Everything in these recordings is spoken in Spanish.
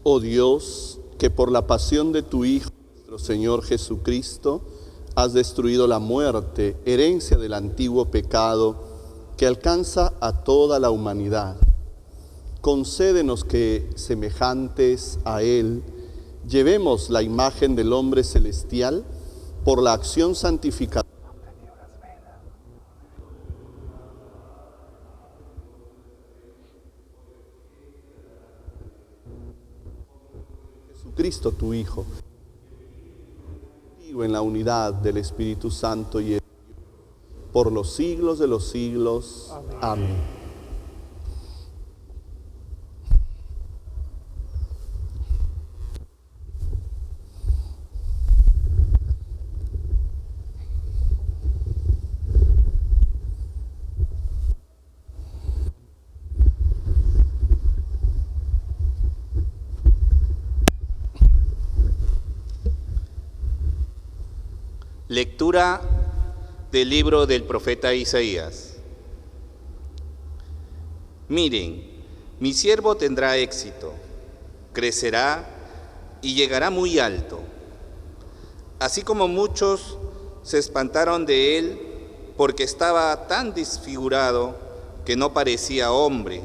Oh Dios, que por la pasión de tu Hijo, nuestro Señor Jesucristo, has destruido la muerte, herencia del antiguo pecado que alcanza a toda la humanidad. Concédenos que, semejantes a Él, llevemos la imagen del hombre celestial por la acción santificadora de Jesucristo, tu Hijo, en la unidad del Espíritu Santo y por los siglos de los siglos. Amén. Lectura del libro del profeta Isaías. Miren, mi siervo tendrá éxito, crecerá y llegará muy alto. Así como muchos se espantaron de él porque estaba tan desfigurado que no parecía hombre,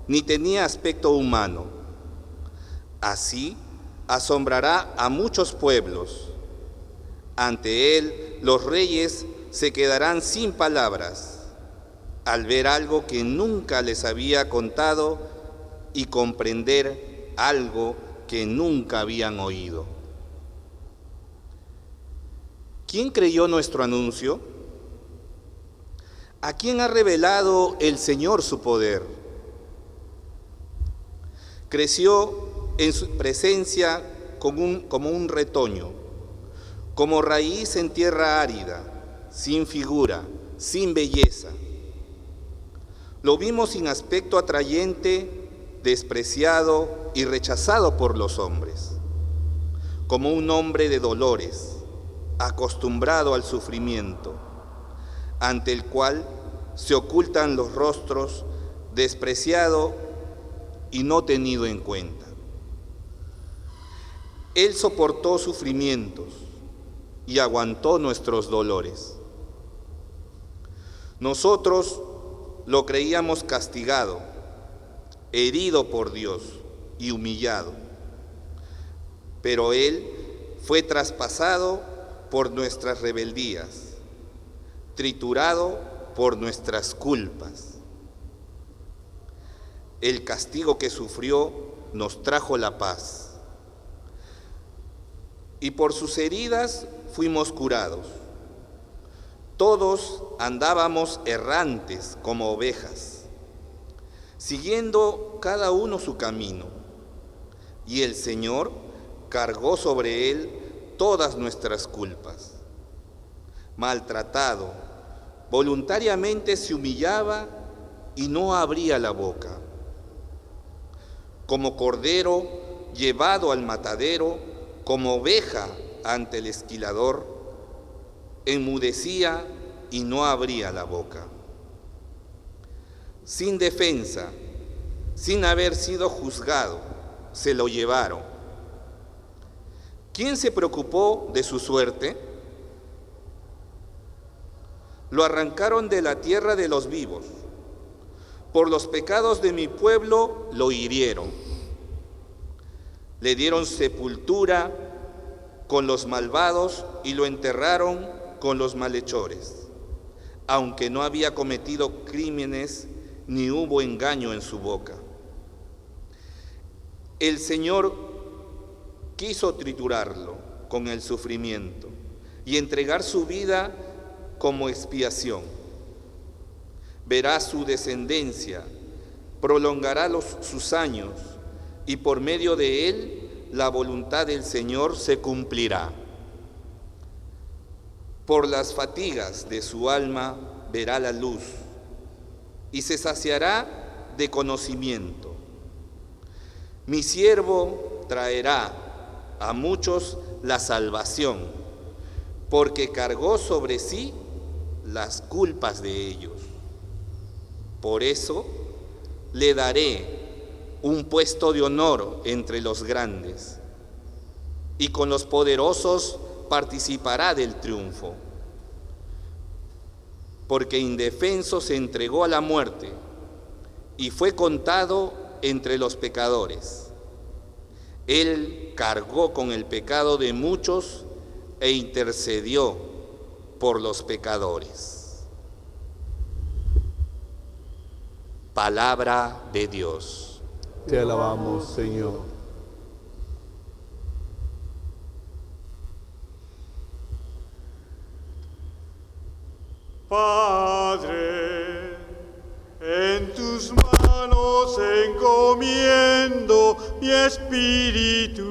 ni tenía aspecto humano. Así asombrará a muchos pueblos. Ante él los reyes se quedarán sin palabras al ver algo que nunca les había contado y comprender algo que nunca habían oído. ¿Quién creyó nuestro anuncio? ¿A quién ha revelado el Señor su poder? Creció en su presencia como un retoño, como raíz en tierra árida, sin figura, sin belleza. Lo vimos sin aspecto atrayente, despreciado y rechazado por los hombres, como un hombre de dolores, acostumbrado al sufrimiento, ante el cual se ocultan los rostros, despreciado y no tenido en cuenta. Él soportó sufrimientos y aguantó nuestros dolores. Nosotros lo creíamos castigado, herido por Dios y humillado, pero Él fue traspasado por nuestras rebeldías, triturado por nuestras culpas. El castigo que sufrió nos trajo la paz, y por sus heridas fuimos curados. Todos andábamos errantes como ovejas, siguiendo cada uno su camino, y el Señor cargó sobre él todas nuestras culpas. Maltratado, voluntariamente se humillaba y no abría la boca. Como cordero llevado al matadero, como oveja ante el esquilador, enmudecía y no abría la boca. Sin defensa, sin haber sido juzgado, se lo llevaron. ¿Quién se preocupó de su suerte? Lo arrancaron de la tierra de los vivos. Por los pecados de mi pueblo lo hirieron. Le dieron sepultura con los malvados y lo enterraron con los malhechores, aunque no había cometido crímenes ni hubo engaño en su boca. El Señor quiso triturarlo con el sufrimiento y entregar su vida como expiación. Verá su descendencia, prolongará sus años, y por medio de él la voluntad del Señor se cumplirá. Por las fatigas de su alma verá la luz y se saciará de conocimiento. Mi siervo traerá a muchos la salvación, porque cargó sobre sí las culpas de ellos. Por eso le daré un puesto de honor entre los grandes, y con los poderosos participará del triunfo, porque indefenso se entregó a la muerte y fue contado entre los pecadores. Él cargó con el pecado de muchos e intercedió por los pecadores. Palabra de Dios. Te alabamos, Señor. Padre, en tus manos encomiendo mi espíritu.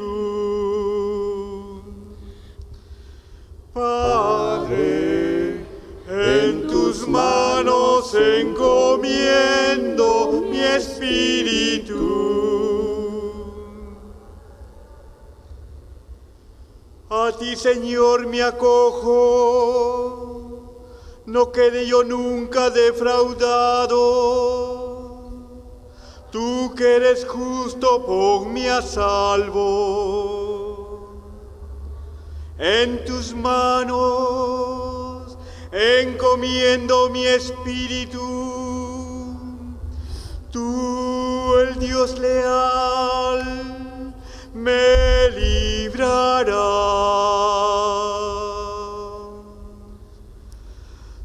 Padre, en tus manos encomiendo mi espíritu. A ti, Señor, me acojo. No quede yo nunca defraudado. Tú que eres justo, ponme a salvo. En tus manos encomiendo mi espíritu. Tú, el Dios leal, me librarás.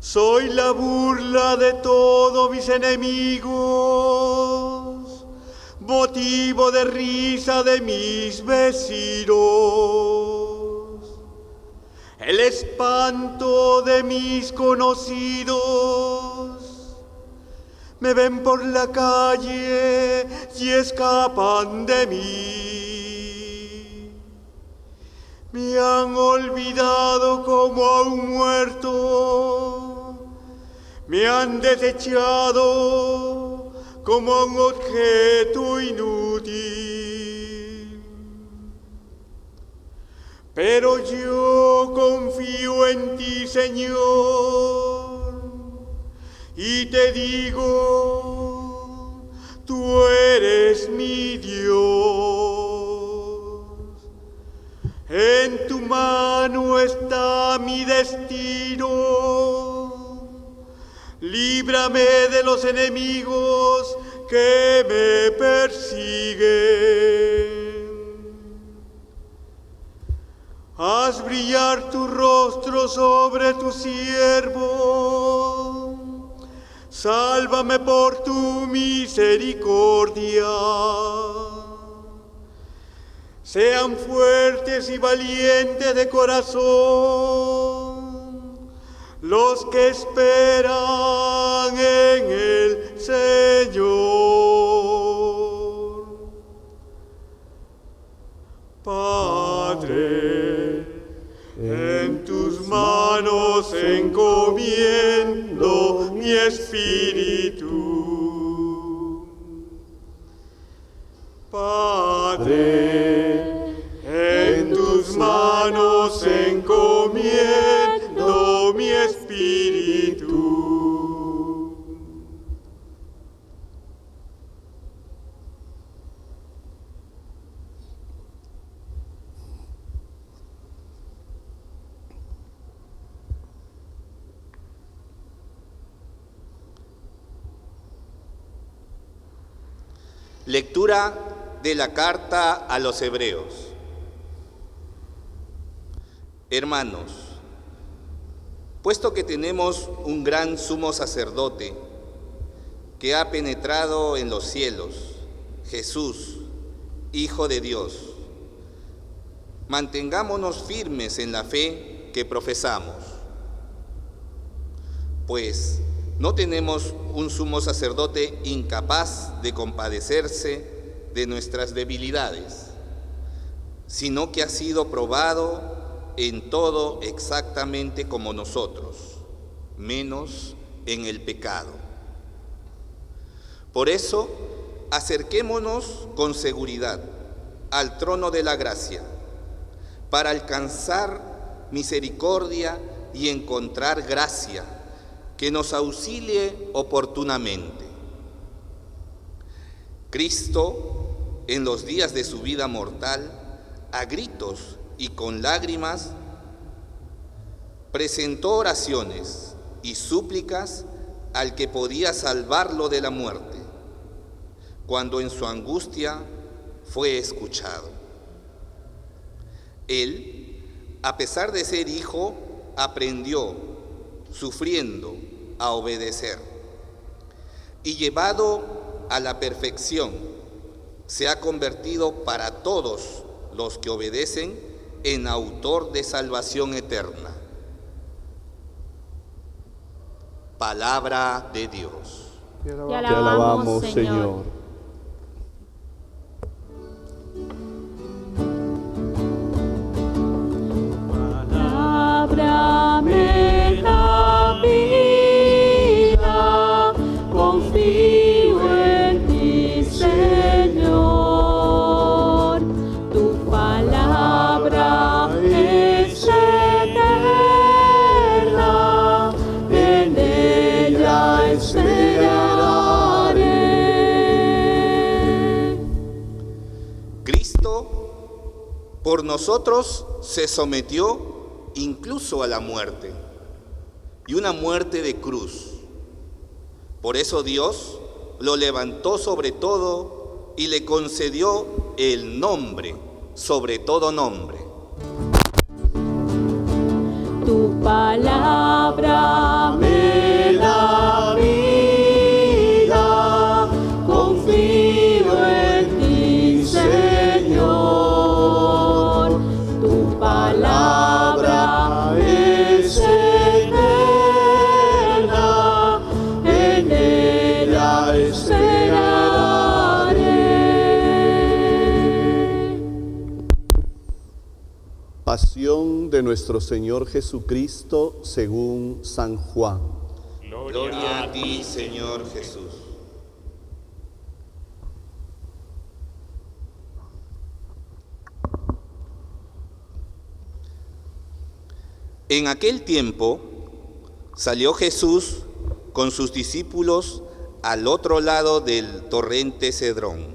Soy la burla de todos mis enemigos, motivo de risa de mis vecinos, el espanto de mis conocidos. Me ven por la calle y escapan de mí. Me han olvidado como a un muerto. Me han desechado como a un objeto inútil. Pero yo confío en ti, Señor, y te digo, tú eres mi Dios. En tu mano está mi destino. Líbrame de los enemigos que me persiguen. Haz brillar tu rostro sobre tu siervo. Sálvame por tu misericordia. Sean fuertes y valientes de corazón los que esperan en el Señor. Padre, en tus manos encomiendo mi espíritu. Padre, en tus manos encomiendo mi espíritu. Lectura de la carta a los Hebreos. Hermanos, puesto que tenemos un gran sumo sacerdote que ha penetrado en los cielos, Jesús, Hijo de Dios, mantengámonos firmes en la fe que profesamos, pues no tenemos un sumo sacerdote incapaz de compadecerse de nuestras debilidades, sino que ha sido probado en todo exactamente como nosotros, menos en el pecado. Por eso, acerquémonos con seguridad al trono de la gracia, para alcanzar misericordia y encontrar gracia que nos auxilie oportunamente. Cristo en los días de su vida mortal, a gritos y con lágrimas, presentó oraciones y súplicas al que podía salvarlo de la muerte, cuando en su angustia fue escuchado. Él, a pesar de ser hijo, aprendió, sufriendo, a obedecer. Y llevado a la perfección, se ha convertido para todos los que obedecen en autor de salvación eterna. Palabra de Dios. Te alabamos, Señor. Palabra me da vida, confío en ti, Señor. Tu palabra es eterna, en ella esperaré. Cristo por nosotros se sometió incluso a la muerte, y una muerte de cruz. Por eso Dios lo levantó sobre todo y le concedió el nombre sobre todo nombre. Tu palabra me da vida, confío en ti, Señor. Tu palabra es eterna, en ella esperaré. Pasión de nuestro Señor Jesucristo según San Juan. Gloria a ti, Señor Jesús. En aquel tiempo salió Jesús con sus discípulos al otro lado del torrente Cedrón,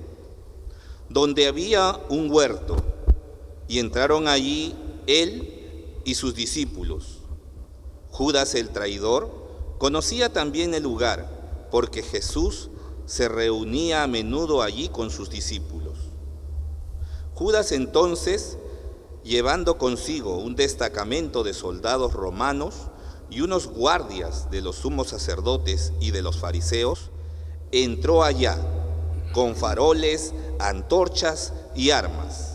donde había un huerto, y entraron allí él y sus discípulos. Judas el traidor conocía también el lugar, porque Jesús se reunía a menudo allí con sus discípulos. Judas entonces, llevando consigo un destacamento de soldados romanos y unos guardias de los sumos sacerdotes y de los fariseos, entró allá con faroles, antorchas y armas.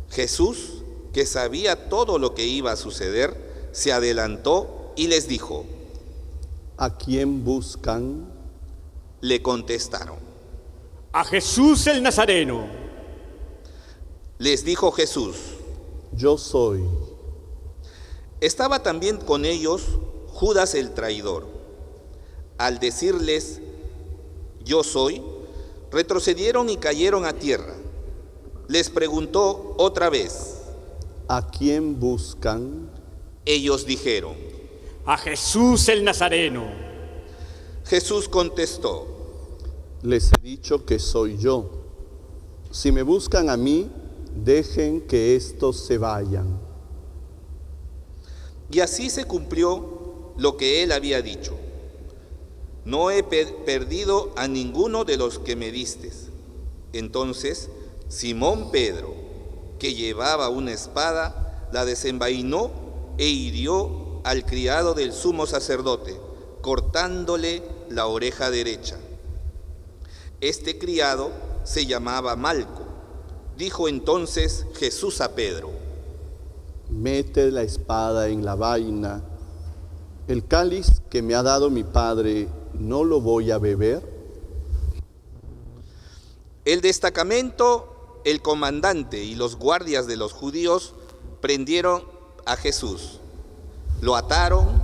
Jesús, que sabía todo lo que iba a suceder, se adelantó y les dijo: ¿A quién buscan? Le contestaron. A Jesús el Nazareno. Les dijo Jesús: Yo soy. Estaba también con ellos Judas el traidor. Al decirles: Yo soy, retrocedieron y cayeron a tierra. Les preguntó otra vez: ¿A quién buscan? Ellos dijeron: A Jesús el Nazareno. Jesús contestó: Les he dicho que soy yo. Si me buscan a mí, dejen que estos se vayan. Y así se cumplió lo que él había dicho: No he perdido a ninguno de los que me distes. Entonces Simón Pedro, que llevaba una espada, la desenvainó e hirió al criado del sumo sacerdote, cortándole la oreja derecha. Este criado se llamaba Malco. Dijo entonces Jesús a Pedro: Mete la espada en la vaina. El cáliz que me ha dado mi Padre, ¿no lo voy a beber? El destacamento, el comandante y los guardias de los judíos prendieron a Jesús. Lo ataron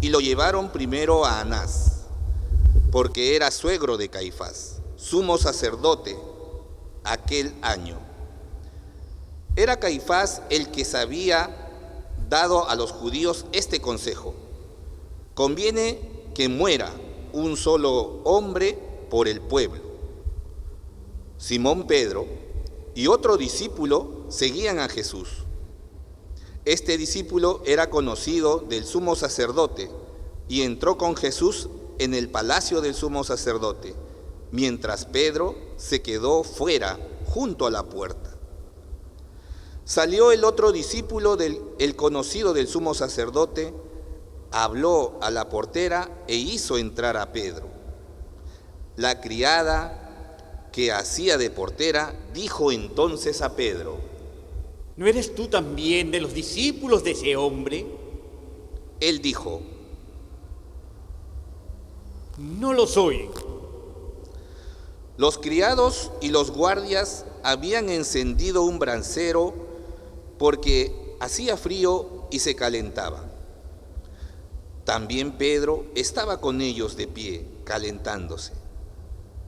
y lo llevaron primero a Anás, porque era suegro de Caifás, sumo sacerdote aquel año. Era Caifás el que se había dado a los judíos este consejo: conviene que muera un solo hombre por el pueblo. Simón Pedro y otro discípulo seguían a Jesús. Este discípulo era conocido del sumo sacerdote y entró con Jesús en el palacio del sumo sacerdote, mientras Pedro se quedó fuera, junto a la puerta. Salió el otro discípulo, el conocido del sumo sacerdote, habló a la portera e hizo entrar a Pedro. La criada que hacía de portera dijo entonces a Pedro: ¿No eres tú también de los discípulos de ese hombre? Él dijo: No lo soy. Los criados y los guardias habían encendido un brancero porque hacía frío y se calentaba. También Pedro estaba con ellos de pie, calentándose.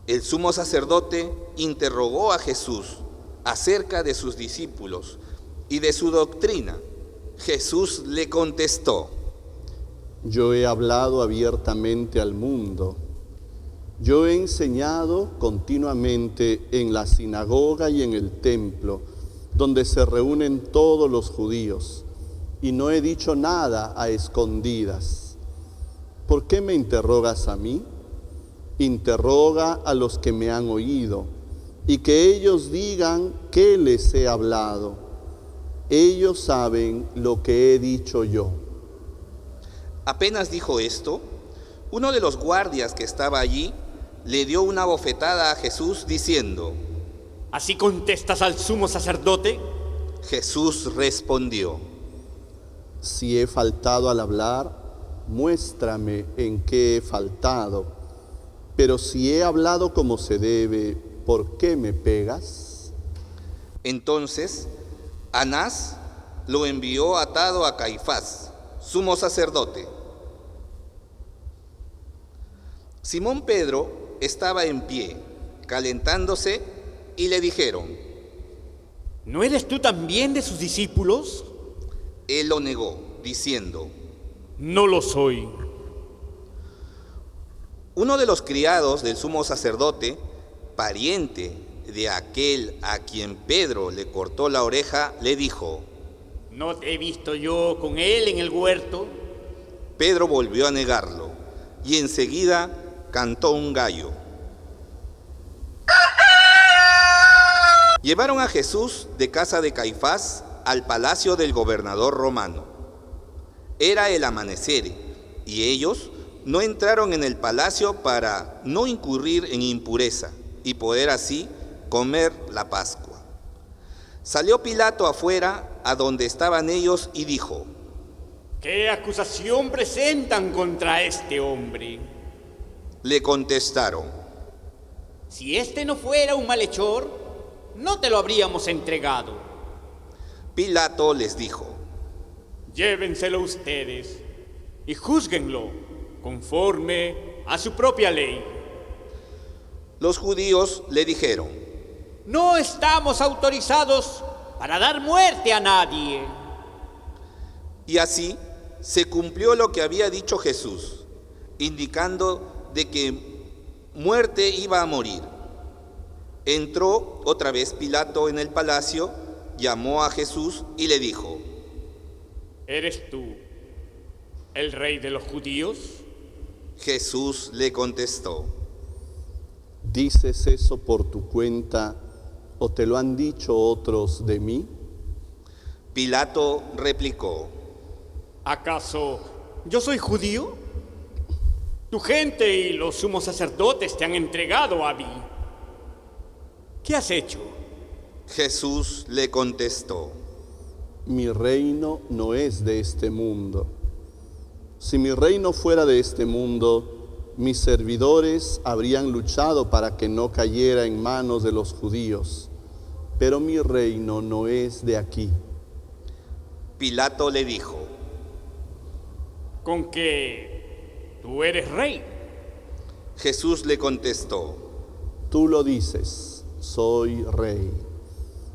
El sumo sacerdote interrogó a Jesús acerca de sus discípulos y de su doctrina. Jesús le contestó: Yo he hablado abiertamente al mundo. Yo he enseñado continuamente en la sinagoga y en el templo, donde se reúnen todos los judíos, y no he dicho nada a escondidas. ¿Por qué me interrogas a mí? Interroga a los que me han oído, y que ellos digan qué les he hablado. Ellos saben lo que he dicho yo. Apenas dijo esto, uno de los guardias que estaba allí le dio una bofetada a Jesús diciendo: ¿Así contestas al sumo sacerdote? Jesús respondió: Si he faltado al hablar, muéstrame en qué he faltado. Pero si he hablado como se debe, ¿por qué me pegas? Entonces Anás lo envió atado a Caifás, sumo sacerdote. Simón Pedro estaba en pie, calentándose, y le dijeron: ¿No eres tú también de sus discípulos? Él lo negó, diciendo: No lo soy. Uno de los criados del sumo sacerdote, pariente de aquel a quien Pedro le cortó la oreja, le dijo: ¿No te he visto yo con él en el huerto? Pedro volvió a negarlo, y enseguida cantó un gallo. Llevaron a Jesús de casa de Caifás al palacio del gobernador romano. Era el amanecer, y ellos no entraron en el palacio para no incurrir en impureza y poder así comer la Pascua. Salió Pilato afuera, a donde estaban ellos, y dijo: ¿Qué acusación presentan contra este hombre? Le contestaron: Si este no fuera un malhechor, no te lo habríamos entregado. Pilato les dijo: Llévenselo ustedes y júzguenlo conforme a su propia ley. Los judíos le dijeron: No estamos autorizados para dar muerte a nadie. Y así se cumplió lo que había dicho Jesús, indicando de que muerte iba a morir. Entró otra vez Pilato en el palacio, llamó a Jesús y le dijo: ¿Eres tú el rey de los judíos? Jesús le contestó: ¿Dices eso por tu cuenta o te lo han dicho otros de mí? Pilato replicó: ¿Acaso yo soy judío? Tu gente y los sumos sacerdotes te han entregado a mí. ¿Qué has hecho? Jesús le contestó: Mi reino no es de este mundo. Si mi reino fuera de este mundo, mis servidores habrían luchado para que no cayera en manos de los judíos, pero mi reino no es de aquí. Pilato le dijo: ¿Con que tú eres rey? Jesús le contestó: Tú lo dices, soy rey.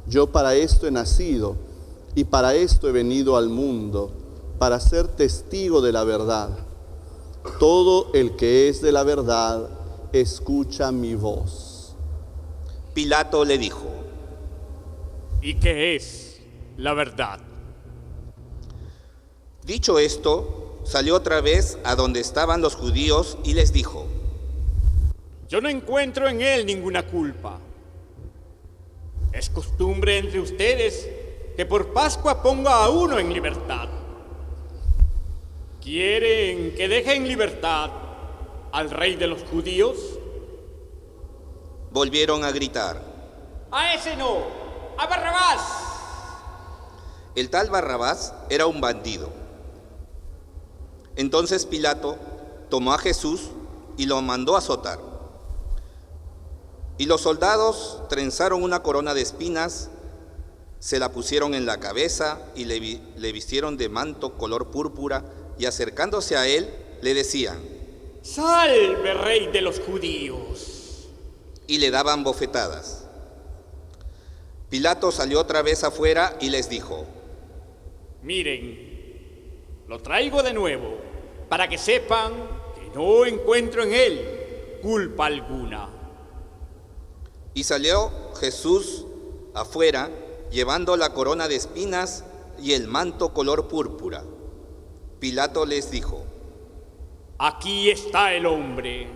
Yo para esto he nacido y para esto he venido al mundo, para ser testigo de la verdad. Todo el que es de la verdad escucha mi voz. Pilato le dijo: ¿Y qué es la verdad? Dicho esto, salió otra vez a donde estaban los judíos y les dijo: Yo no encuentro en él ninguna culpa. Es costumbre entre ustedes que por Pascua ponga a uno en libertad. ¿Quieren que deje en libertad al rey de los judíos? Volvieron a gritar: ¡A ese no! ¡A Barrabás! El tal Barrabás era un bandido. Entonces Pilato tomó a Jesús y lo mandó azotar. Y los soldados trenzaron una corona de espinas, se la pusieron en la cabeza y le vistieron de manto color púrpura, y acercándose a él le decían: ¡Salve, rey de los judíos! Y le daban bofetadas. Pilato salió otra vez afuera y les dijo: Miren, lo traigo de nuevo para que sepan que no encuentro en él culpa alguna. Y salió Jesús afuera, llevando la corona de espinas y el manto color púrpura. Pilato les dijo: Aquí está el hombre.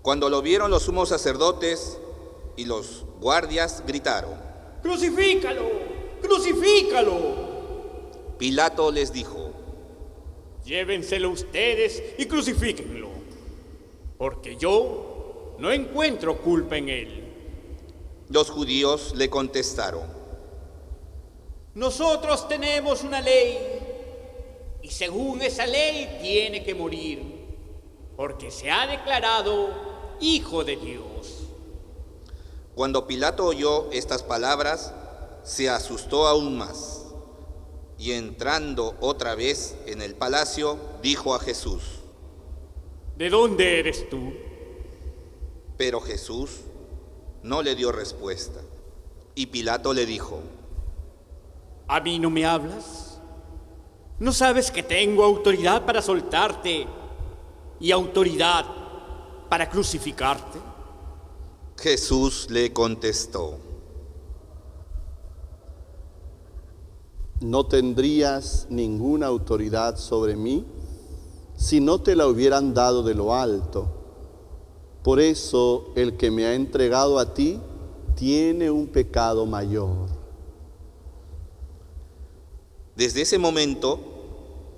Cuando lo vieron los sumos sacerdotes y los guardias, gritaron: ¡Crucifícalo! ¡Crucifícalo! Pilato les dijo: Llévenselo ustedes y crucifíquenlo, porque yo no encuentro culpa en él. Los judíos le contestaron: Nosotros tenemos una ley, y según esa ley tiene que morir, porque se ha declarado Hijo de Dios. Cuando Pilato oyó estas palabras, se asustó aún más, y entrando otra vez en el palacio, dijo a Jesús: ¿De dónde eres tú? Pero Jesús no le dio respuesta. Y Pilato le dijo: ¿A mí no me hablas? ¿No sabes que tengo autoridad para soltarte y autoridad para crucificarte? Jesús le contestó: No tendrías ninguna autoridad sobre mí si no te la hubieran dado de lo alto. Por eso el que me ha entregado a ti tiene un pecado mayor. Desde ese momento,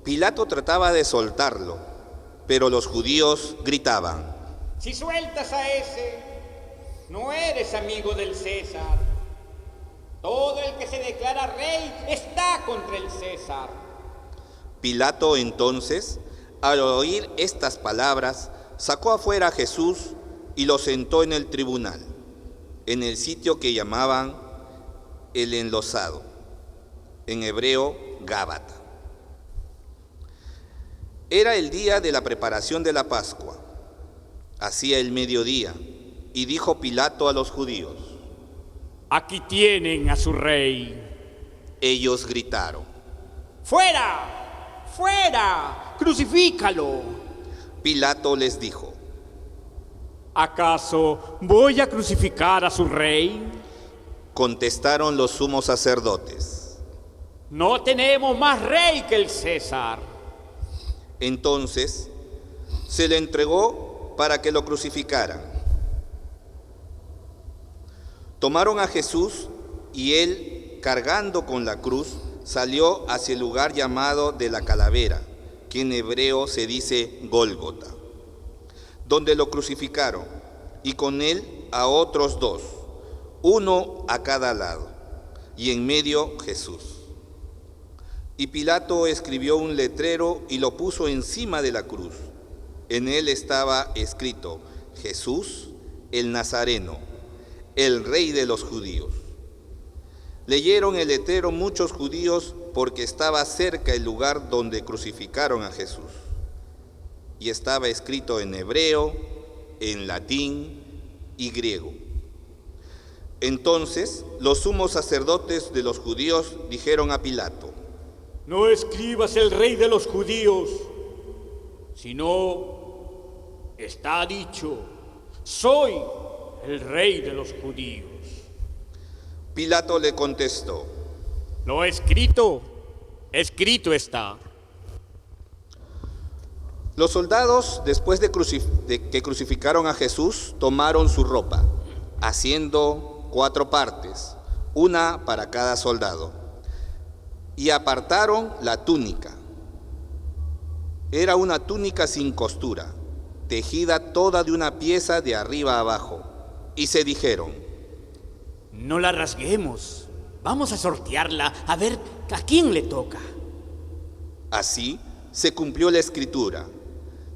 Pilato trataba de soltarlo, pero los judíos gritaban: Si sueltas a ese, no eres amigo del César. Todo el que se declara rey está contra el César. Pilato entonces, al oír estas palabras, sacó afuera a Jesús y lo sentó en el tribunal, en el sitio que llamaban el Enlosado, en hebreo Gábata. Era el día de la preparación de la Pascua, hacía el mediodía, y dijo Pilato a los judíos: Aquí tienen a su rey. Ellos gritaron: ¡Fuera! ¡Fuera! ¡Crucifícalo! Pilato les dijo: ¿Acaso voy a crucificar a su rey? Contestaron los sumos sacerdotes: No tenemos más rey que el César. Entonces se le entregó para que lo crucificaran. Tomaron a Jesús y él, cargando con la cruz, salió hacia el lugar llamado de la calavera, que en hebreo se dice Gólgota, donde lo crucificaron, y con él a otros dos, uno a cada lado, y en medio Jesús. Y Pilato escribió un letrero y lo puso encima de la cruz. En él estaba escrito: Jesús el Nazareno, el Rey de los judíos. Leyeron el letrero muchos judíos porque estaba cerca el lugar donde crucificaron a Jesús. Y estaba escrito en hebreo, en latín y griego. Entonces los sumos sacerdotes de los judíos dijeron a Pilato: No escribas el rey de los judíos, sino está dicho: soy el rey de los judíos. Pilato le contestó: Lo escrito, escrito está. Los soldados, después de que crucificaron a Jesús, tomaron su ropa, haciendo 4 partes, una para cada soldado, y apartaron la túnica. Era una túnica sin costura, tejida toda de una pieza de arriba a abajo, y se dijeron: No la rasguemos, vamos a sortearla a ver a quién le toca. Así se cumplió la escritura: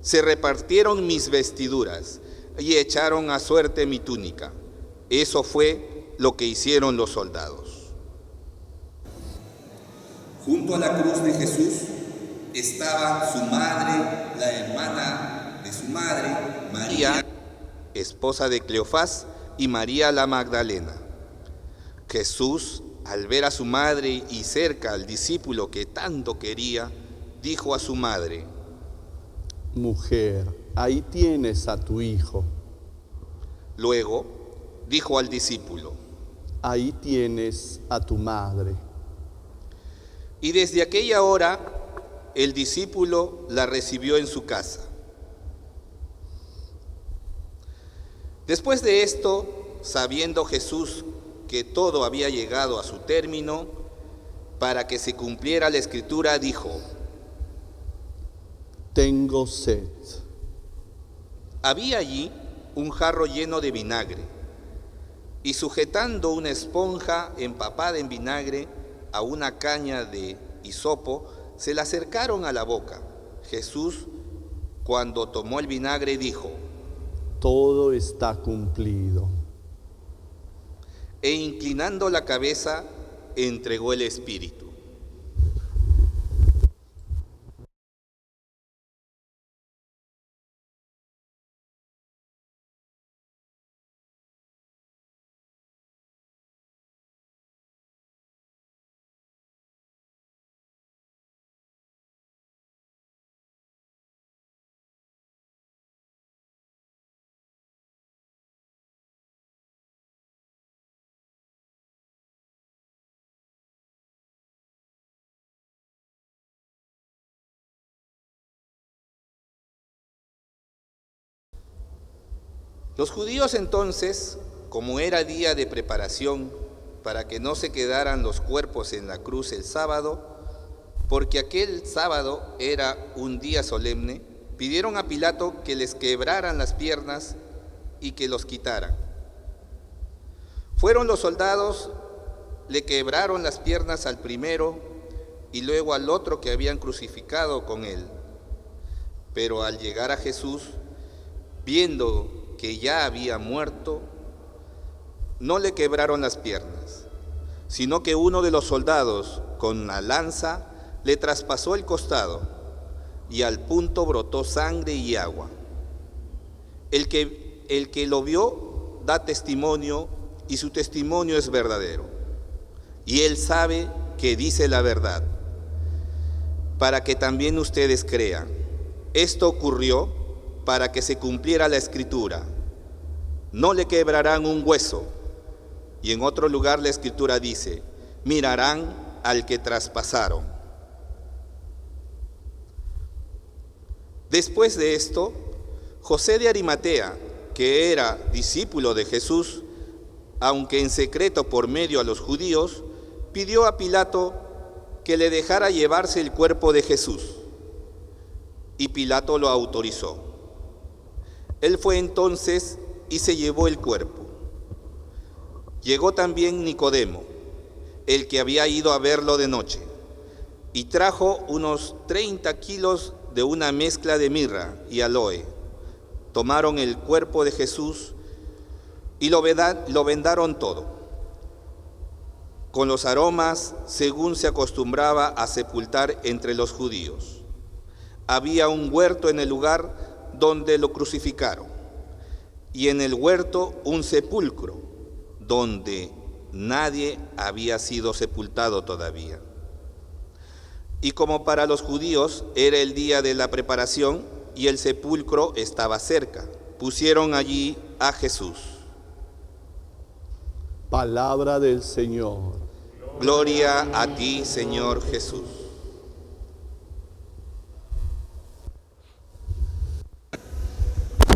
se repartieron mis vestiduras y echaron a suerte mi túnica. Eso fue lo que hicieron los soldados. Junto a la cruz de Jesús estaban su madre, la hermana de su madre, María, esposa de Cleofás, y María la Magdalena. Jesús, al ver a su madre y cerca al discípulo que tanto quería, dijo a su madre: Mujer, ahí tienes a tu hijo. Luego dijo al discípulo: Ahí tienes a tu madre. Y desde aquella hora el discípulo la recibió en su casa. Después de esto, sabiendo Jesús que todo había llegado a su término, para que se cumpliera la escritura, dijo: Tengo sed. Había allí un jarro lleno de vinagre, y sujetando una esponja empapada en vinagre a una caña de hisopo, se la acercaron a la boca. Jesús, cuando tomó el vinagre, dijo: Todo está cumplido. E inclinando la cabeza, entregó el espíritu. Los judíos entonces, como era día de preparación, para que no se quedaran los cuerpos en la cruz el sábado, porque aquel sábado era un día solemne, pidieron a Pilato que les quebraran las piernas y que los quitaran. Fueron los soldados, le quebraron las piernas al primero y luego al otro que habían crucificado con él. Pero al llegar a Jesús, viendo que ya había muerto, no le quebraron las piernas, sino que uno de los soldados con la lanza le traspasó el costado y al punto brotó sangre y agua. El que lo vio da testimonio y su testimonio es verdadero. Y él sabe que dice la verdad, para que también ustedes crean. Esto ocurrió para que se cumpliera la escritura: no le quebrarán un hueso. Y en otro lugar la escritura dice: mirarán al que traspasaron. Después de esto, José de Arimatea, que era discípulo de Jesús, aunque en secreto por medio a los judíos, pidió a Pilato que le dejara llevarse el cuerpo de Jesús. Y Pilato lo autorizó. Él fue entonces y se llevó el cuerpo. Llegó también Nicodemo, el que había ido a verlo de noche, y trajo unos 30 kilos de una mezcla de mirra y aloe. Tomaron el cuerpo de Jesús y lo vendaron todo, con los aromas según se acostumbraba a sepultar entre los judíos. Había un huerto en el lugar donde lo crucificaron, y en el huerto un sepulcro donde nadie había sido sepultado todavía. Y como para los judíos era el día de la preparación y el sepulcro estaba cerca, pusieron allí a Jesús. Palabra del Señor. Gloria a ti, Señor Jesús.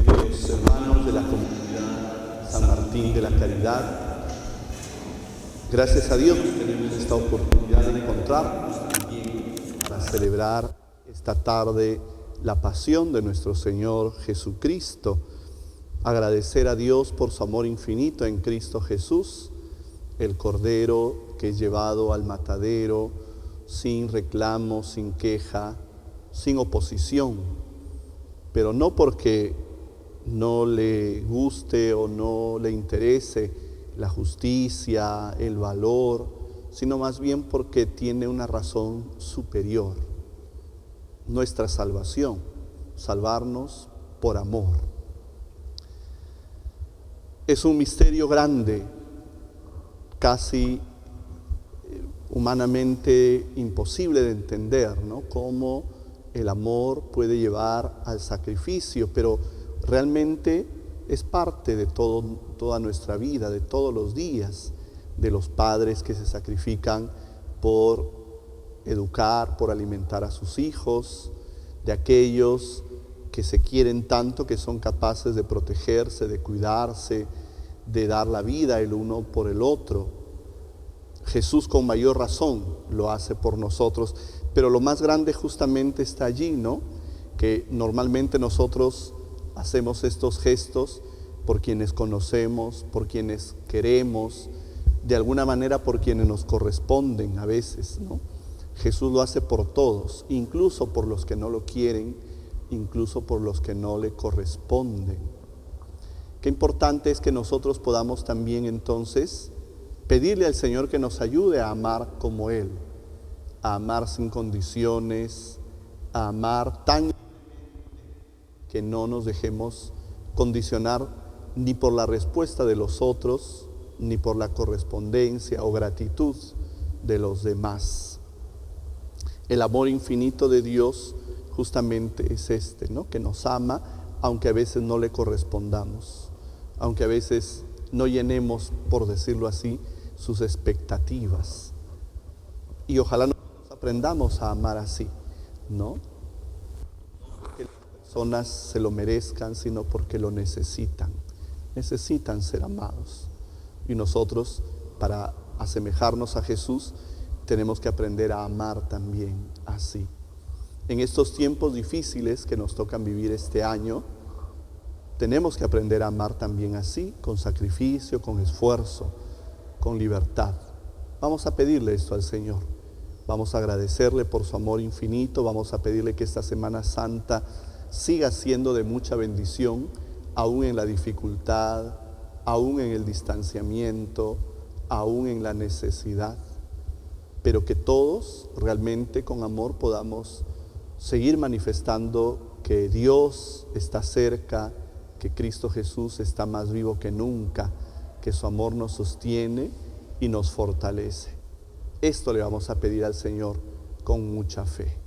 Queridos hermanos de la comunidad San Martín de la Caridad, gracias a Dios que tenemos esta oportunidad de encontrarnos también para celebrar esta tarde la pasión de nuestro Señor Jesucristo. Agradecer a Dios por su amor infinito en Cristo Jesús, el Cordero que es llevado al matadero sin reclamo, sin queja, sin oposición, pero no porque no le guste o no le interese la justicia, el valor, sino más bien porque tiene una razón superior, nuestra salvación, salvarnos por amor. Es un misterio grande, casi humanamente imposible de entender, ¿no? Cómo el amor puede llevar al sacrificio, pero realmente es parte de toda nuestra vida, de todos los días, de los padres que se sacrifican por educar, por alimentar a sus hijos, de aquellos que se quieren tanto que son capaces de protegerse, de cuidarse, de dar la vida el uno por el otro. Jesús con mayor razón lo hace por nosotros, pero lo más grande justamente está allí, ¿no? Que normalmente nosotros hacemos estos gestos por quienes conocemos, por quienes queremos, de alguna manera por quienes nos corresponden a veces, ¿no? Jesús lo hace por todos, incluso por los que no lo quieren, incluso por los que no le corresponden. Qué importante es que nosotros podamos también entonces pedirle al Señor que nos ayude a amar como Él, a amar sin condiciones, a amar tan que no nos dejemos condicionar ni por la respuesta de los otros, ni por la correspondencia o gratitud de los demás. El amor infinito de Dios justamente es este, ¿no? Que nos ama aunque a veces no le correspondamos, aunque a veces no llenemos, por decirlo así, sus expectativas. Y ojalá nosotros aprendamos a amar así, ¿no? No porque las personas se lo merezcan, sino porque lo necesitan. Necesitan ser amados. Y nosotros, para asemejarnos a Jesús, tenemos que aprender a amar también así. En estos tiempos difíciles que nos tocan vivir este año, tenemos que aprender a amar también así, con sacrificio, con esfuerzo, con libertad. Vamos a pedirle esto al Señor. Vamos a agradecerle por su amor infinito. Vamos a pedirle que esta Semana Santa siga siendo de mucha bendición, aún en la dificultad, aún en el distanciamiento, aún en la necesidad. Pero que todos realmente con amor podamos seguir manifestando que Dios está cerca, que Cristo Jesús está más vivo que nunca, que su amor nos sostiene y nos fortalece. Esto le vamos a pedir al Señor con mucha fe.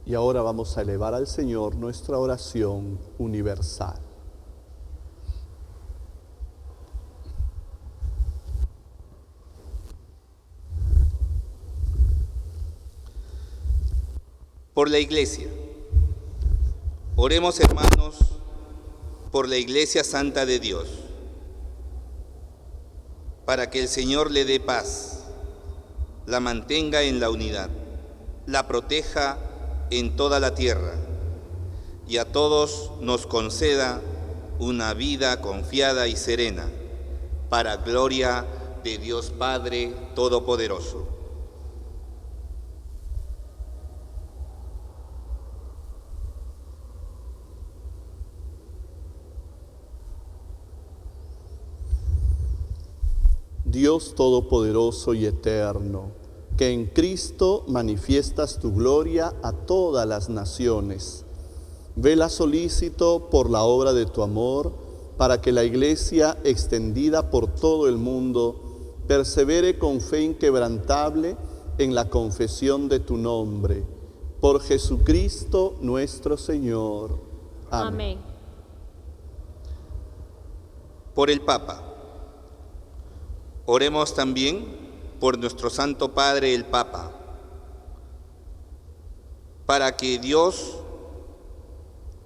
Y ahora vamos a elevar al Señor nuestra oración universal. Por la Iglesia. Oremos, hermanos, por la Iglesia Santa de Dios, para que el Señor le dé paz, la mantenga en la unidad, la proteja en toda la tierra y a todos nos conceda una vida confiada y serena, para gloria de Dios Padre Todopoderoso. Dios Todopoderoso y Eterno, que en Cristo manifiestas tu gloria a todas las naciones. Vela solícito por la obra de tu amor, para que la Iglesia, extendida por todo el mundo, persevere con fe inquebrantable en la confesión de tu nombre. Por Jesucristo nuestro Señor. Amén. Por el Papa. Oremos también por nuestro Santo Padre el Papa, para que Dios,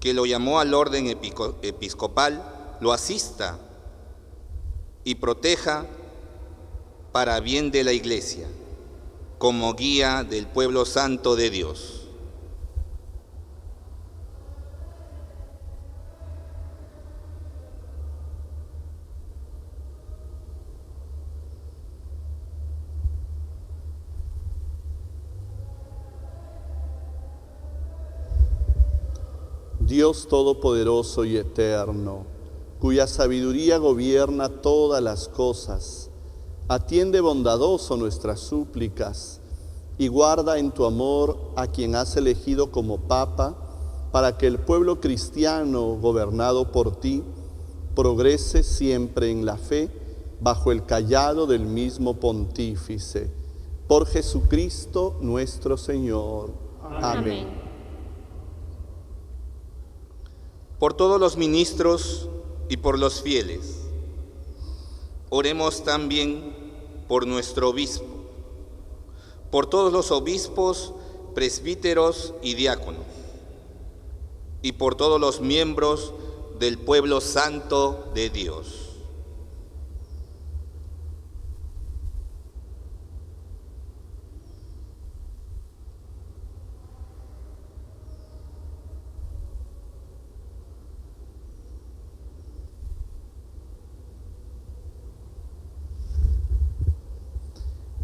que lo llamó al orden episcopal, lo asista y proteja para bien de la Iglesia, como guía del pueblo santo de Dios. Dios Todopoderoso y Eterno, cuya sabiduría gobierna todas las cosas, atiende bondadoso nuestras súplicas y guarda en tu amor a quien has elegido como Papa, para que el pueblo cristiano gobernado por ti progrese siempre en la fe bajo el cayado del mismo Pontífice. Por Jesucristo nuestro Señor. Amén. Por todos los ministros y por los fieles. Oremos también por nuestro obispo, por todos los obispos, presbíteros y diáconos, y por todos los miembros del pueblo santo de Dios.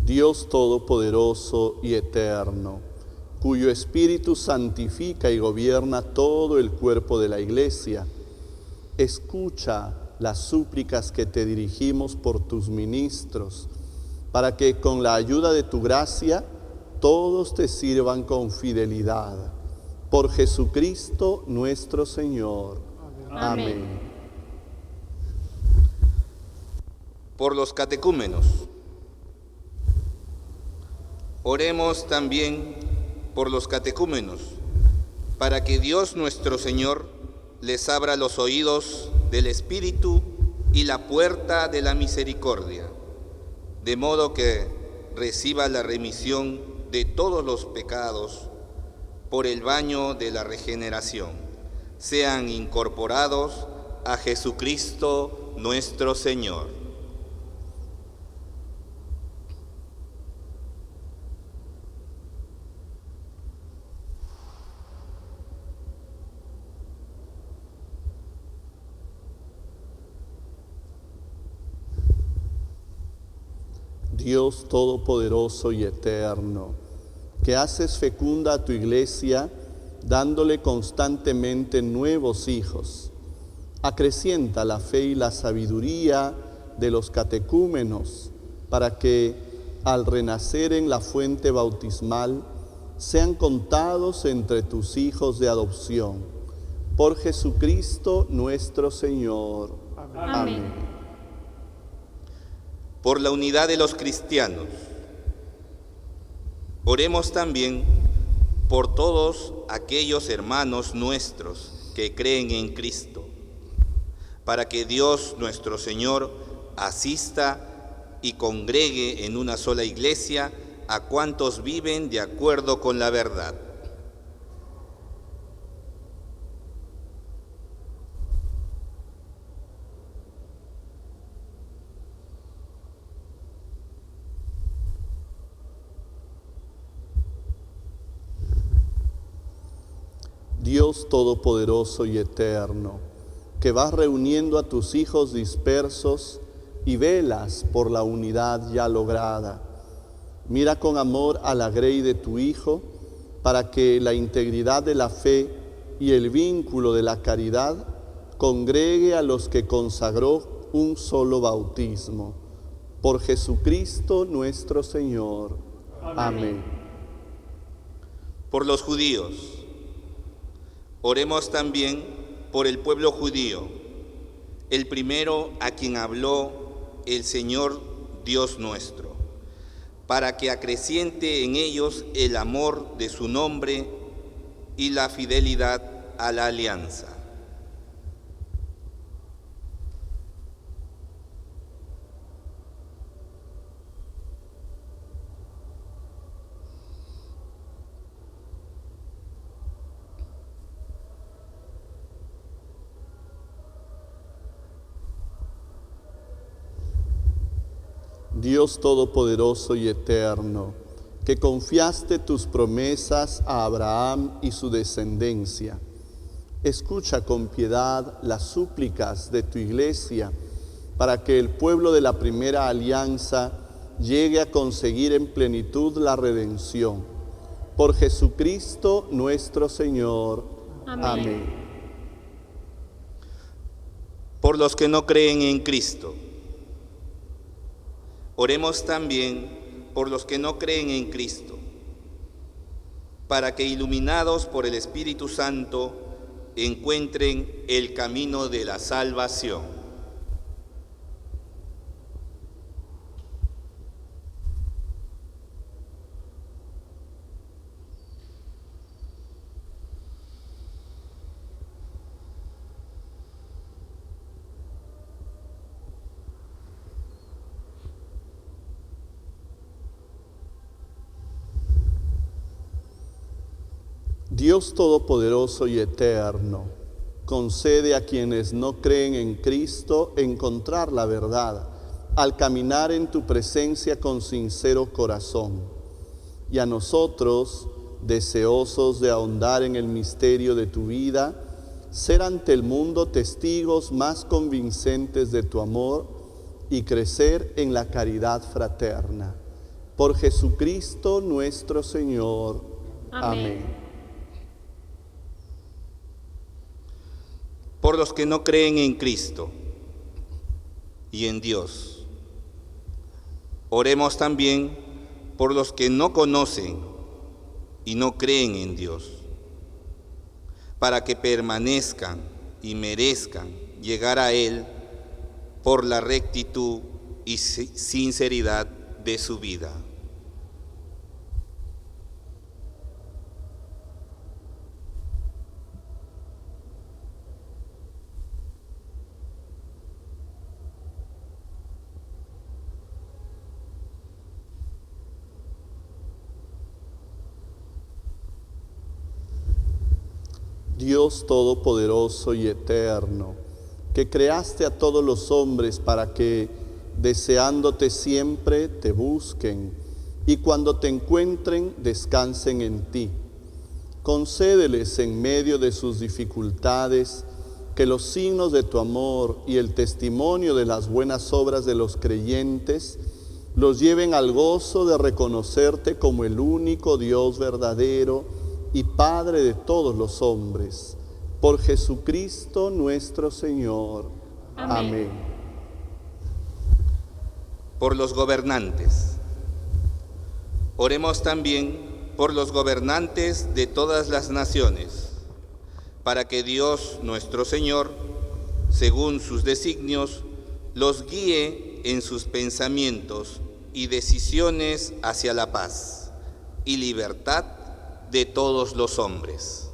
Dios Todopoderoso y Eterno, cuyo Espíritu santifica y gobierna todo el cuerpo de la Iglesia, escucha las súplicas que te dirigimos por tus ministros, para que con la ayuda de tu gracia todos te sirvan con fidelidad. Por Jesucristo nuestro Señor. Amén. Por los catecúmenos. Oremos también por los catecúmenos, para que Dios nuestro Señor les abra los oídos del Espíritu y la puerta de la misericordia, de modo que reciba la remisión de todos los pecados por el baño de la regeneración, sean incorporados a Jesucristo nuestro Señor. Dios Todopoderoso y Eterno, que haces fecunda a tu Iglesia, dándole constantemente nuevos hijos, acrecienta la fe y la sabiduría de los catecúmenos, para que, al renacer en la fuente bautismal, sean contados entre tus hijos de adopción. Por Jesucristo nuestro Señor. Amén. Por la unidad de los cristianos. Oremos también por todos aquellos hermanos nuestros que creen en Cristo, para que Dios nuestro Señor asista y congregue en una sola iglesia a cuantos viven de acuerdo con la verdad. Dios Todopoderoso y Eterno, que vas reuniendo a tus hijos dispersos y velas por la unidad ya lograda. Mira con amor a la grey de tu Hijo, para que la integridad de la fe y el vínculo de la caridad congregue a los que consagró un solo bautismo. Por Jesucristo nuestro Señor. Amén. Por los judíos, oremos también por el pueblo judío, el primero a quien habló el Señor Dios nuestro, para que acreciente en ellos el amor de su nombre y la fidelidad a la alianza. Dios Todopoderoso y Eterno, que confiaste tus promesas a Abraham y su descendencia, escucha con piedad las súplicas de tu Iglesia para que el pueblo de la primera alianza llegue a conseguir en plenitud la redención. Por Jesucristo nuestro Señor. Amén. Por los que no creen en Cristo, oremos también por los que no creen en Cristo, para que iluminados por el Espíritu Santo encuentren el camino de la salvación. Dios Todopoderoso y Eterno, concede a quienes no creen en Cristo encontrar la verdad al caminar en tu presencia con sincero corazón. Y a nosotros, deseosos de ahondar en el misterio de tu vida, ser ante el mundo testigos más convincentes de tu amor y crecer en la caridad fraterna. Por Jesucristo nuestro Señor. Amén. Por los que no creen en Cristo y en Dios, oremos también por los que no conocen y no creen en Dios, para que permanezcan y merezcan llegar a Él por la rectitud y sinceridad de su vida. Dios Todopoderoso y Eterno, que creaste a todos los hombres para que, deseándote siempre, te busquen y cuando te encuentren, descansen en ti. Concédeles en medio de sus dificultades que los signos de tu amor y el testimonio de las buenas obras de los creyentes los lleven al gozo de reconocerte como el único Dios verdadero y Padre de todos los hombres, por Jesucristo nuestro Señor. Amén. Por los gobernantes, oremos también por los gobernantes de todas las naciones, para que Dios nuestro Señor, según sus designios, los guíe en sus pensamientos y decisiones hacia la paz y libertad de todos los hombres.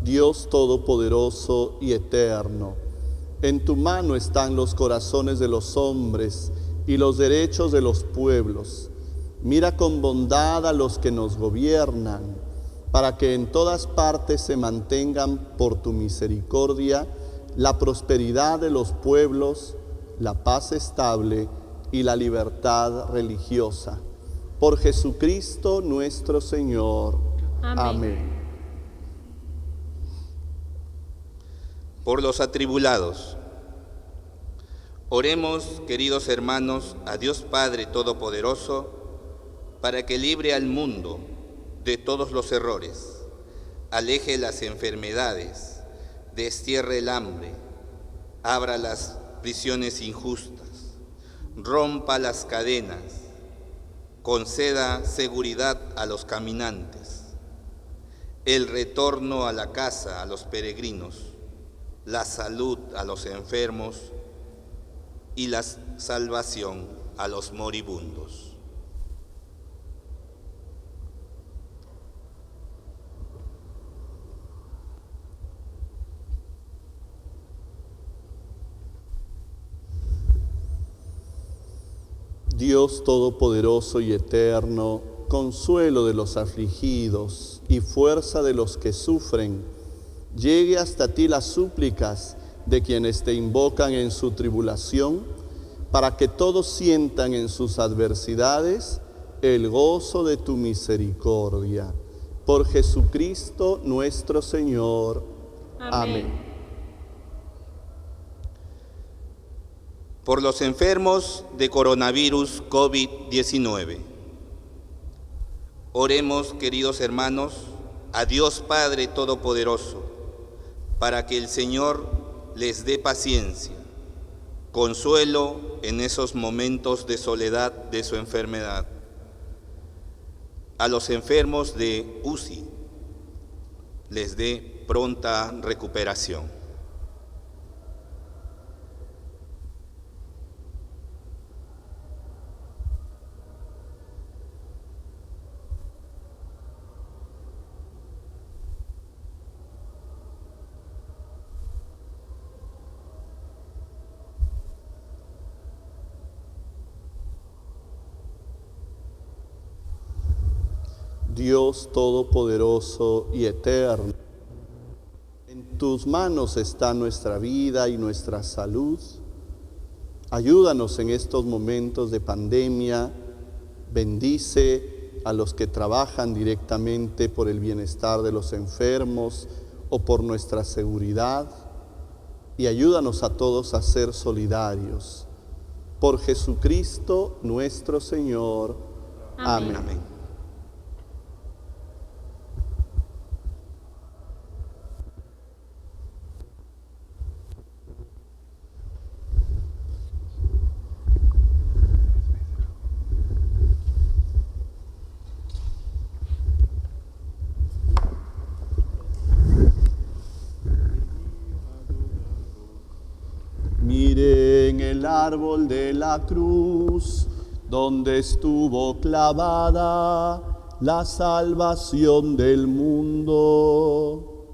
Dios Todopoderoso y Eterno, en tu mano están los corazones de los hombres y los derechos de los pueblos. Mira con bondad a los que nos gobiernan, para que en todas partes se mantengan por tu misericordia la prosperidad de los pueblos, la paz estable y la libertad religiosa. Por Jesucristo nuestro Señor. Amén. Por los atribulados, Oremos, queridos hermanos, a Dios Padre Todopoderoso, para que libre al mundo de todos los errores, aleje las enfermedades, destierre el hambre, abra las prisiones injustas, rompa las cadenas, conceda seguridad a los caminantes, el retorno a la casa a los peregrinos, la salud a los enfermos y la salvación a los moribundos. Dios Todopoderoso y Eterno, consuelo de los afligidos y fuerza de los que sufren, llegue hasta ti las súplicas de quienes te invocan en su tribulación, para que todos sientan en sus adversidades el gozo de tu misericordia. Por Jesucristo nuestro Señor. Amén. Por los enfermos de coronavirus COVID-19. Oremos, queridos hermanos, a Dios Padre Todopoderoso, para que el Señor les dé paciencia, consuelo en esos momentos de soledad de su enfermedad. A los enfermos de UCI les dé pronta recuperación. Dios Todopoderoso y Eterno, en tus manos está nuestra vida y nuestra salud. Ayúdanos en estos momentos de pandemia. Bendice a los que trabajan directamente por el bienestar de los enfermos o por nuestra seguridad. Y ayúdanos a todos a ser solidarios. Por Jesucristo nuestro Señor. Amén. Amén. Miren el árbol de la cruz, donde estuvo clavada la salvación del mundo.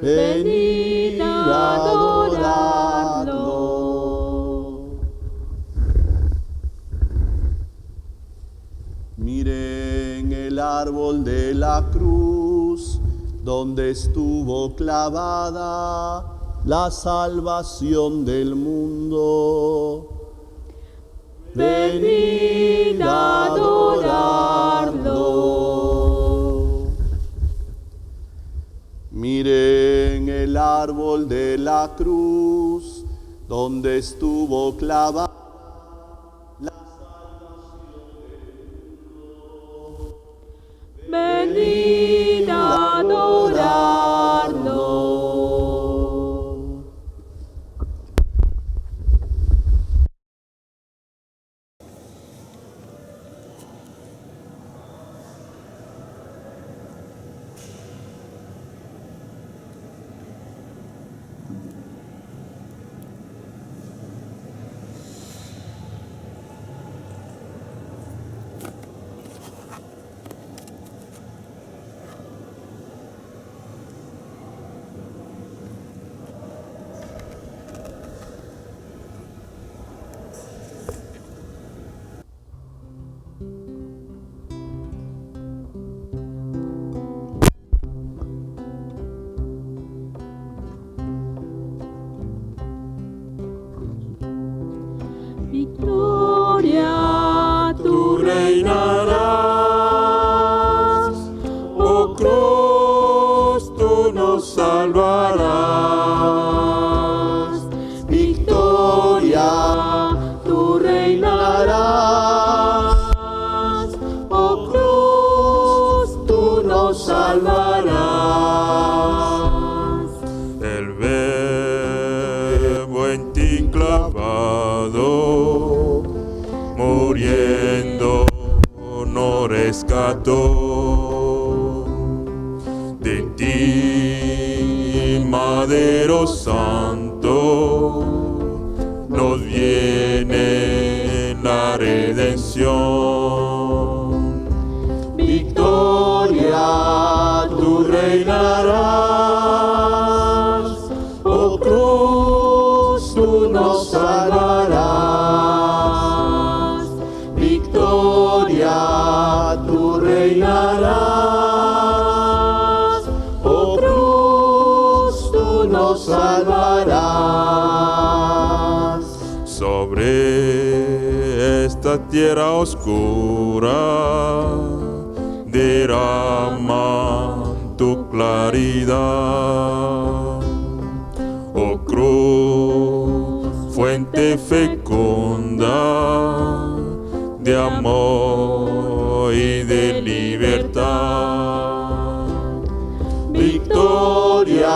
Venid a adorarlo. Miren el árbol de la cruz, donde estuvo clavada la salvación del mundo. Venid a adorarlo. Miren el árbol de la cruz, donde estuvo clavada la salvación del mundo. Venid a adorarlo. Victoria, tú reinarás, oh cruz, tú nos salvarás. Victoria, clavado, muriendo nos rescató. De ti, Madero Santo, nos viene la redención. Victoria, tú reinarás, oh cruz, tú nos salvarás. Victoria, tú reinarás, oh cruz, tú nos salvarás. Sobre esta tierra oscura derrama tu claridad, oh cruz, fuente fecunda de amor y de libertad. Victoria,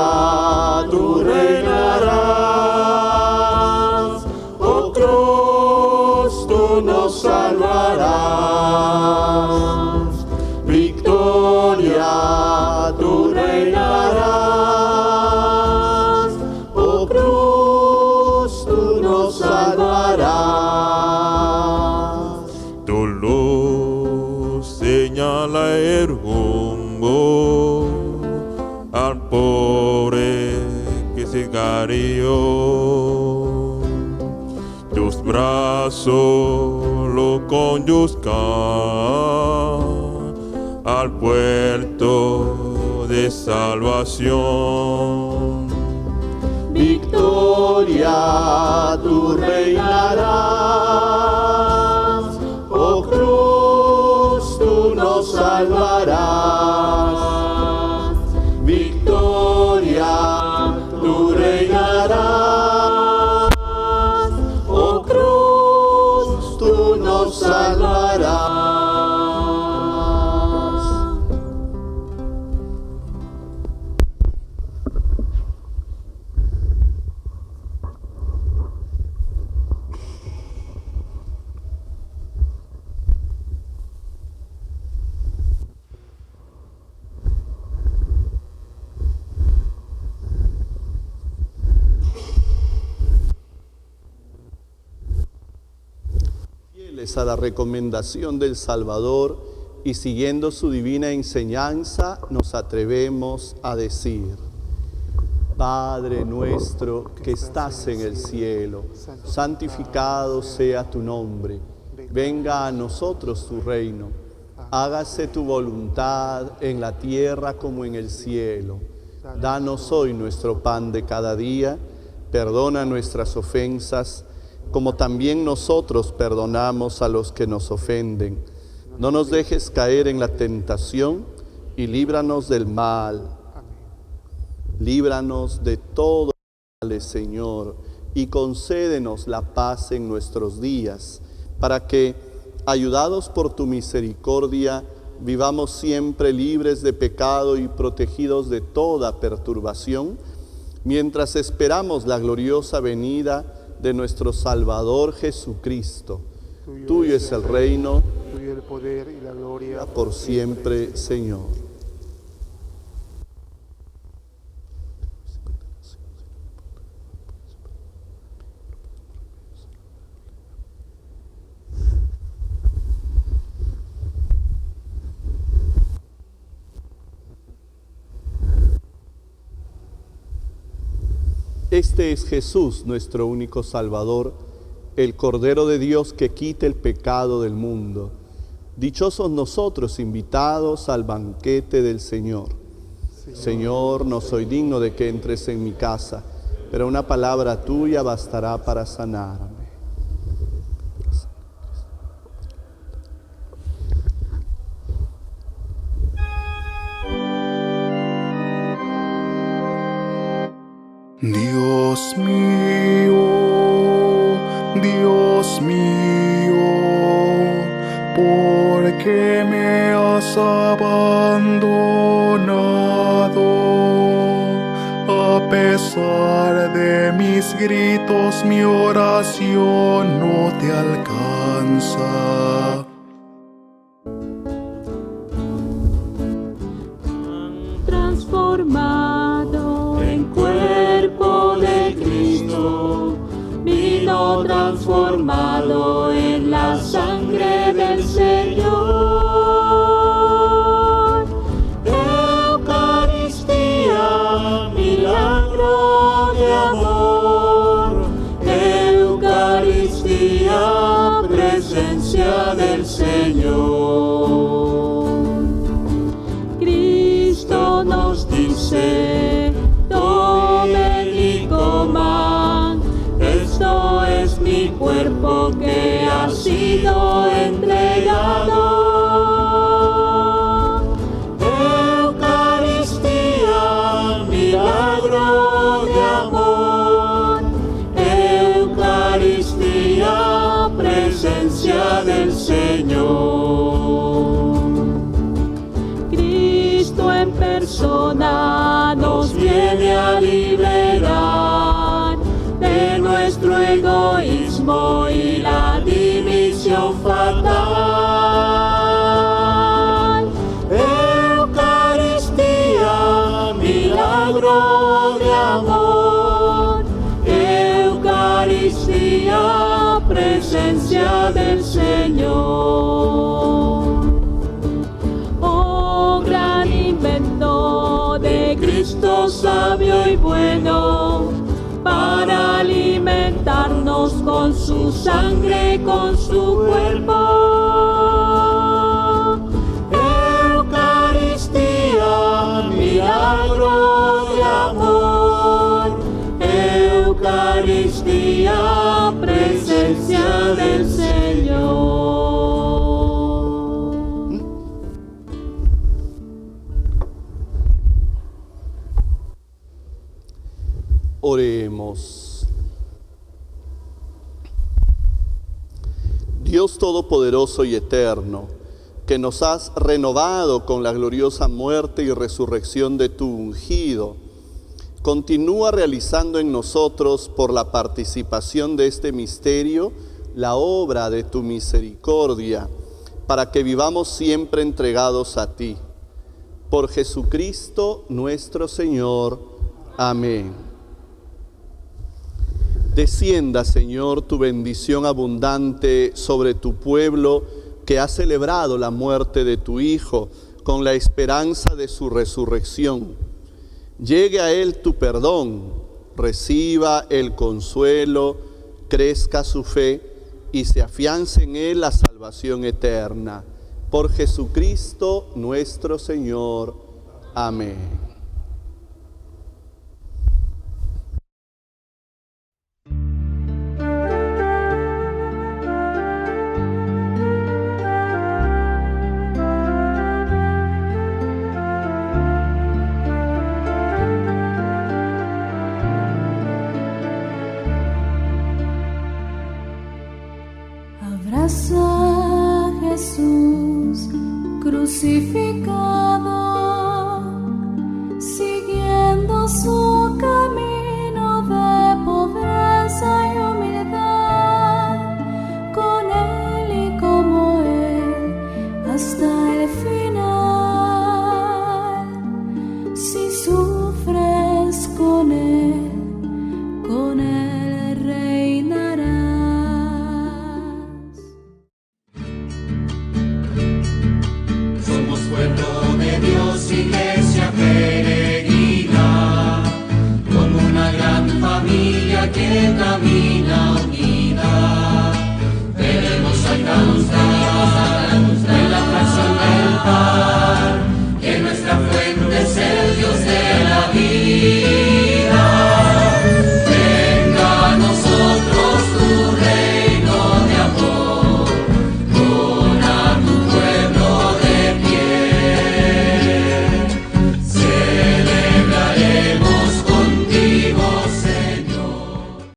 tú reinarás, oh cruz, tú nos salvarás. Victoria, tú reinarás, oh cruz, tú nos salvarás. Tu luz señala el rumbo al pobre que se cayó. Tus brazos lo conducen al puerto de salvación. Victoria, tú reinarás, oh cruz, tú nos salvarás. Victoria, tú reinarás, oh cruz, tú nos salvarás. A la recomendación del Salvador y siguiendo su divina enseñanza, nos atrevemos a decir: Padre nuestro que estás en el cielo, santificado sea tu nombre. Venga a nosotros tu reino. Hágase tu voluntad en la tierra como en el cielo. Danos hoy nuestro pan de cada día. Perdona nuestras ofensas, como también nosotros perdonamos a los que nos ofenden. No nos dejes caer en la tentación y líbranos del mal. Líbranos de todo mal, Señor, y concédenos la paz en nuestros días, para que, ayudados por tu misericordia, vivamos siempre libres de pecado y protegidos de toda perturbación, mientras esperamos la gloriosa venida de nuestro Salvador Jesucristo. Tuyo es el reino, tuyo el poder y la gloria por siempre, Señor. Este es Jesús, nuestro único Salvador, el Cordero de Dios que quita el pecado del mundo. Dichosos nosotros, invitados al banquete del Señor. Señor, no soy digno de que entres en mi casa, pero una palabra tuya bastará para sanarme. Dios mío, ¿por qué me has abandonado? A pesar de mis gritos, mi oración no te alcanza. Transformado en cuerpo de Cristo, vino transformado en la sangre del Señor. Eucaristía, milagro de amor. Eucaristía, presencia del Señor. Cristo nos dice: tomen y coman, esto es mi cuerpo que ha sido entregado. Eucaristía, milagro de amor. Eucaristía, presencia del Señor. Cristo en persona nos viene a liberar de nuestro egoísmo y la división fatal. Eucaristía, milagro de amor. Eucaristía, presencia del Señor. Oh, gran invento de Cristo sabio y bueno, para alimentarnos con su sangre, con su cuerpo. Eucaristía, milagro de amor. Eucaristía, presencia del Señor. Oremos. Dios Todopoderoso y Eterno, que nos has renovado con la gloriosa muerte y resurrección de tu ungido, continúa realizando en nosotros, por la participación de este misterio, la obra de tu misericordia, para que vivamos siempre entregados a ti. Por Jesucristo nuestro Señor. Amén. Descienda, Señor, tu bendición abundante sobre tu pueblo que ha celebrado la muerte de tu Hijo con la esperanza de su resurrección. Llegue a él tu perdón, reciba el consuelo, crezca su fe y se afiance en él la salvación eterna. Por Jesucristo nuestro Señor. Amén. Abraza a Jesús crucificado, siguiendo su camino de pobreza y humildad, con Él y como Él hasta el final. Si sufres con Él reinarás. Somos pueblo de Dios, iglesia peregrina, como una gran familia que camina.